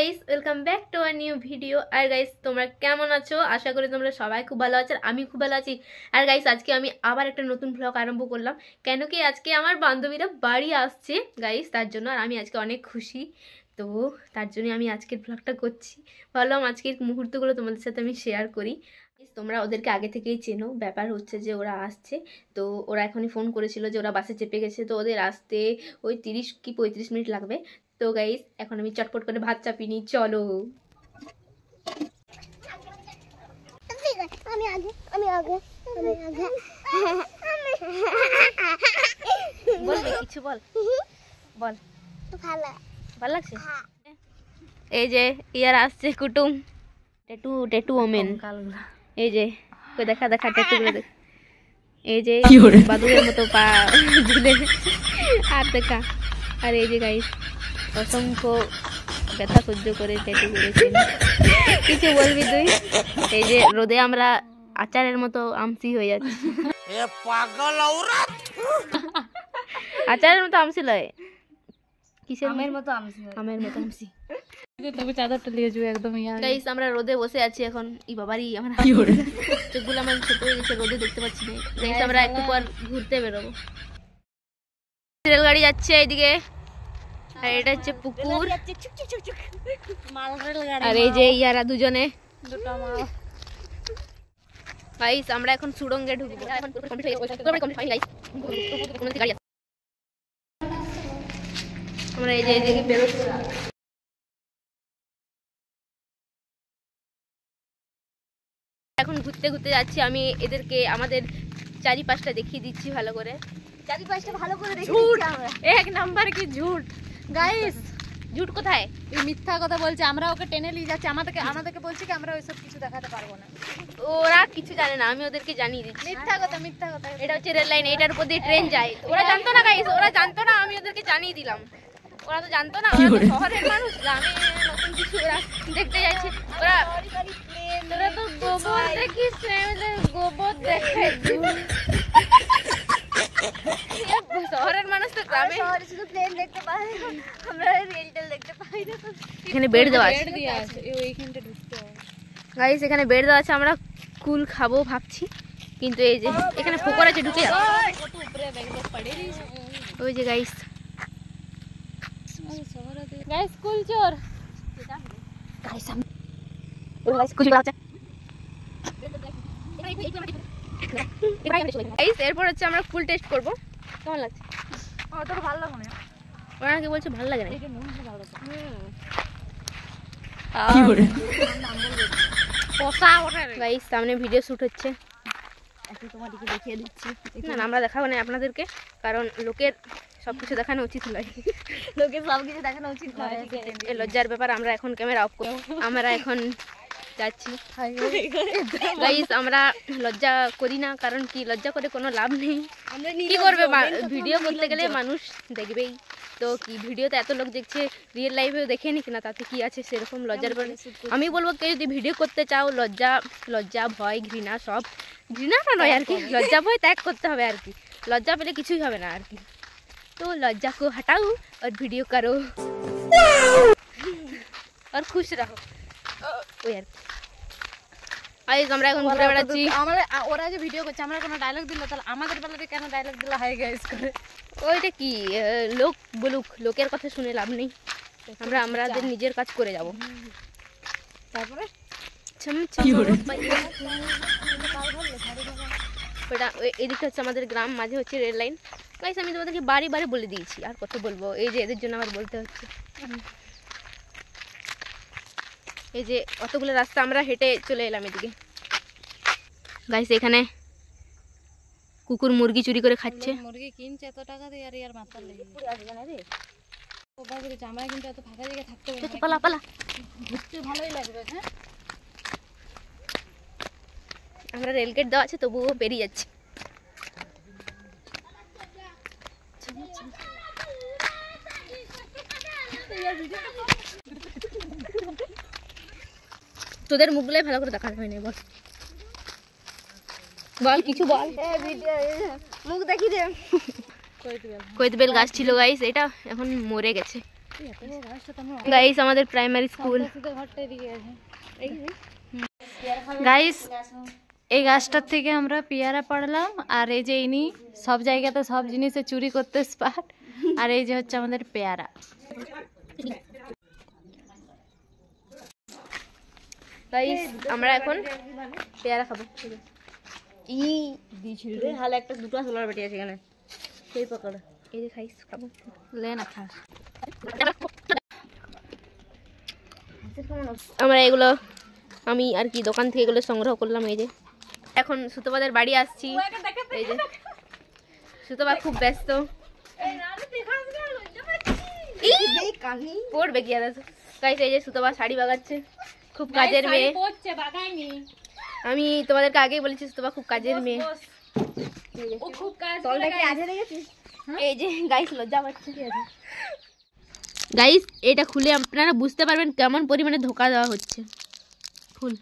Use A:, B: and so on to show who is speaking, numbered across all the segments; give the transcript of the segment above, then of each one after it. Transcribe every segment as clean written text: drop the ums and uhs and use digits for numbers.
A: Guys, welcome back to a new video. আর guys, তোমরা কেমন আছো? আশা করি তোমরা সবাই খুব ভালো আছো, আর আমি খুব ভালো আছি। আর গাইস, আজকে আমি আবার একটা নতুন ব্লগ আরম্ভ করলাম, কেন কি আজকে আমার বান্ধবীরা বাড়ি আসছে গাইস, তার জন্য। আর আমি আজকে অনেক খুশি, তো তার জন্য আমি আজকের ব্লগটা করছি। ভাবলাম আজকের মুহূর্তগুলো তোমাদের সাথে আমি শেয়ার করি। তোমরা ওদেরকে আগে থেকেই চেনো। ব্যাপার হচ্ছে যে ওরা আসছে, তো ওরা এখনই ফোন করেছিল যে ওরা বাসে চেপে গেছে, তো ওদের আসতে ওই 30 কি 35 মিনিট লাগবে। তো গাইস, এখন আমি চটপট করে ভাত চাপিয়ে নিই, চলো। বলবি কিছু? বল বল। ভালো লাগছে? এই যে ইয়ার আসছে কুটুম, টেটু ওমেন। এই যে দেখা টেটু গুলো দেখ। এই যে বাদুরের মতো পা ঝুলে আর দেখা। আর এই যে গাইস, অসংখ্য ব্যথা সহ্য করে টেটু করেছেন। কিছু বলবি তুই? এই যে রোদে আমরা আচারের মতো আমসি হয়ে যাচ্ছি। আচারের মতো আমসি লয়, কিসের আমের মতো আমসি? আমের মতো আমসি।
B: তুমি চাদরটা নিয়ে যাও একদম।
A: গাইস, আমরা রোদে বসে আছি এখন। ই বাবারি, আমার চোখগুলো আমার ছোট হয়ে গেছে, রোদে দেখতে পাচ্ছি না। গাইস, আমরা একটু পর ঘুরতে বেরোবো। রেলগাড়ি যাচ্ছে এইদিকে, আর এটা হচ্ছে পুকুর। আর এই যে ইয়ারা দুজনে, গাইস আমরা এখন সুড়ঙ্গে ঢুকবো। আমরা এই যে এইদিকে বেরোচ্ছি। এখন ঘুরতে ঘুরতে যাচ্ছি। আমি এদেরকে আমাদের চারিপাশটা দেখিয়ে দিচ্ছি ভালো করে। চারিপাশটা ভালো করে দেখিয়ে দিচ্ছি আমরা।
B: এক নাম্বার কি ঝুট গাইস।
A: ঝুট কোথায়?
B: এই মিথ্যা কথা বলছে। আমরা ওকে টেনে নিয়ে যাচ্ছি, আমাদেরকে বলছি কি আমরা ওইসব কিছু দেখাতে পারবো না।
A: ওরা কিছু জানে না, আমি ওদেরকে জানিয়ে দিচ্ছি।
B: মিথ্যা কথা।
A: এটা হচ্ছে রেল লাইন, এটার উপর দিয়ে ট্রেন যায়। ওরা জানতো না গাইস, ওরা জানতো না, আমি ওদেরকে জানিয়ে দিলাম। ওরা তো জানতো না, ওরা তো শহরের মানুষ, গ্রামে নতুন কিছু ওরা দেখতে যাচ্ছে। ওরা তো গোবর দেখিস, গোবর দেখে। শহরের মানুষ তো গ্রামে শুধু প্লেন দেখতে পায়, আমরা রেলটেল দেখতে পাই না। এখানে বেড দেওয়া আছে,
B: ওইখানটা ঢুকতে হবে
A: গাইস। এখানে বেড দেওয়া আছে, আমরা কুল খাবো ভাবছি, কিন্তু এই যে এখানে পুকুর আছে, ঢুকে যাবো। ওই যে গাইস,
B: গাইস কুল চোর।
A: গাইস কুল আছে। গাইস, এরপর হচ্ছে আমরা ফুল টেস্ট করব। কেমন লাগছে?
B: তোর ভালো লাগে না?
A: ওরা কি বলছে ভালো লাগে না? গাইস, সামনে ভিডিও শুট হচ্ছে, তোমাদেরকে দেখিয়ে দিচ্ছি। না, আমরা দেখাবো না আপনাদেরকে, কারণ লোকের সবকিছু দেখানো উচিত নয়। লোকের সবকিছু দেখানো উচিত নয়, এই লজ্জার ব্যাপার। আমরা এখন ক্যামেরা অফ করব, আমরা এখন যাচ্ছি। গাইস, আমরা লজ্জা করি না, কারণ কি লজ্জা করে কোনো লাভ নেই। কি করবে, ভিডিও করতে গেলে মানুষ দেখবেই তো। কি ভিডিওতে এত লোক দেখছে, রিয়েল লাইফেও দেখে নি কিনা, তাতে কি আছে? সেরকম লজ্জার ব্যাপার। আমি বলবো কেউ যদি ভিডিও করতে চাও, লজ্জা ভয় ঘৃণা, সব ঘৃণাটা নয় আর কি, লজ্জা ভয় ত্যাগ করতে হবে আর কি। লজ্জা পেলে কিছুই হবে না আর কি। तो लज्जा को हटाओ और वीडियो करो और खुश रहो। ও यार, আইজ আমরা এখন ঘুরে বেড়াচ্ছি।
B: ওরা যে ভিডিও করছে, আমরা কোনো ডায়লগ দিল, তাহলে আমাদের বেলাতে কেন ডায়লগ দিল হাই গাইস করে?
A: ওইটা কি, লোক বলুক, লোকের কথা শুনে লাভ নেই। আমরা আমাদের নিজের কাজ করে যাব।
B: তারপরে
A: এদিকে হচ্ছে আমাদের গ্রাম, মাঝে হচ্ছে রেল লাইন। গাইস, আমি তোমাদেরকে বাড়ি বলে দিয়েছি, আর কত বলবো? এই যে এদের জন্য আমার বলতে হচ্ছে। এই যে অতগুলো রাস্তা আমরা হেঁটে চলে এলাম এদিকে। গাইস, এখানে কুকুর মুরগি চুরি করে খাচ্ছে।
B: মুরগি কিনছে এত টাকা দিয়ে, আর ইয়ার মাথা লেগে ও বাবুরে, আমরা কিন্তু এত ফাঁকা জায়গায় থাকতে হবে না।
A: পালা
B: ঘুরতে ভালোই লাগবে। হ্যাঁ,
A: আমরা রেলগেট দেওয়া আছে, তবুও বেরিয়ে যাচ্ছি। তোদের মুখগুলোই ভালো করে দেখাতে হয়নি। বল কিছু বল। মুখ দেখি দে। কৈতবেল গাছ ছিল গাইস, এটা এখন মরে গেছে। গাইস আমাদের প্রাইমারি স্কুল।
B: গাইস এই গাছটার থেকে আমরা পেয়ারা পাড়লাম, আর এই যে ইনি সব জায়গাতে সব জিনিসে চুরি করতে স্পার্ট, আর এই যে হচ্ছে আমাদের পেয়ারা।
A: গাইস আমরা এখন পেয়ারা খাবো।
C: ই দিছিল রে হালে একটা দুটো সোলার বেটি আছে এখানে সেই পকড়া
A: এই যে খাইস খাবো,
B: লে না খা।
A: আমরা এগুলো আমি আর কি দোকান থেকে এগুলো সংগ্রহ করলাম। এই যে এখন সুতপাদের বাড়ি আসছি। এই যে সুতপা খুব ব্যস্ত, পড়বে কি আর গাইস। এই যে সুতপা শাড়ি বাগাচ্ছে, খুব কাজের মেয়ে। আমি তোমাদেরকে আগেই বলেছি সুতপা খুব কাজের মেয়ে। এই যে গাইস লজ্জা পাচ্ছে। গাইস এটা খুলে আপনারা বুঝতে পারবেন কেমন পরিমাণে ধোকা দেওয়া হচ্ছে। ফুল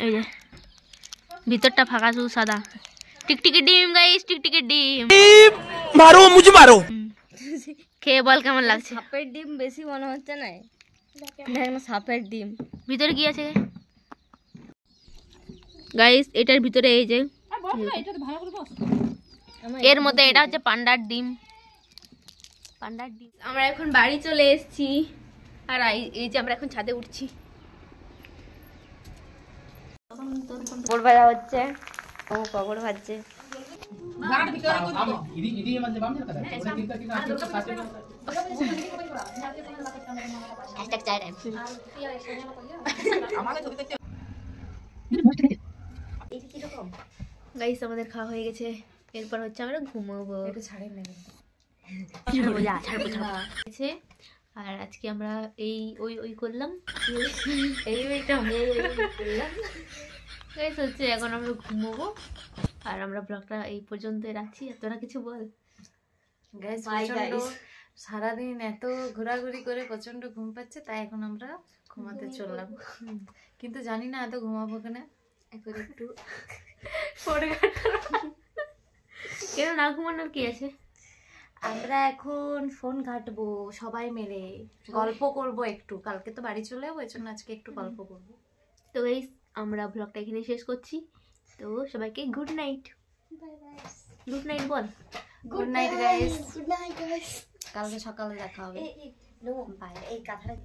A: এই যে ভিতরটা ফাঁকা, শুধু সাদা। টিকটিকি ডিম গাইস, টিকটিকি ডিম।
D: মারো মুঝে মারো।
A: খেয়ে বল কেমন লাগছে।
C: সাপের ডিম বেশি মনে হচ্ছে না, সাপের ডিম
A: ভিতরে কি আছে গাইস? এটার ভিতরে এই যে এর মধ্যে এটা হচ্ছে পান্ডার ডিম। পান্ডার ডিম। আমরা এখন বাড়ি চলে এসেছি, আর এই যে আমরা এখন ছাদে উঠছি।
C: পকড় ভাজা হচ্ছে, ও পকড় ভাজছে।
A: গাইস আমাদের খাওয়া হয়ে গেছে, এরপর হচ্ছে আমরা ঘুমাবো। আর আজকে আমরা এই ওই করলাম, হচ্ছে এখন আমরা ঘুমাবো। আর আমরা ব্লগটা এই পর্যন্ত রাখছি। তোরা কিছু বল।
B: সারাদিন এত ঘোরাঘুরি করে প্রচন্ড ঘুম পাচ্ছে, তাই এখন আমরা ঘুমাতে চললাম, কিন্তু জানি না এত ঘুমাবো কিনা। এখন একটু
A: কেন না ঘুমানোর কি আছে?
B: আমরা এখন ফোন ঘাটবো সবাই মিলে, গল্প করব একটু। কালকে তো বাড়ি চলে যাবো, এর জন্য আজকে একটু গল্প করবো।
A: তো গাইস আমরা ব্লগটা এখানে শেষ করছি। তো সবাইকে গুড নাইট। গুড নাইট বল।
B: Good night guys,
C: good night guys.
B: কালকে সকালে দেখা হবে।
C: এই কথাটা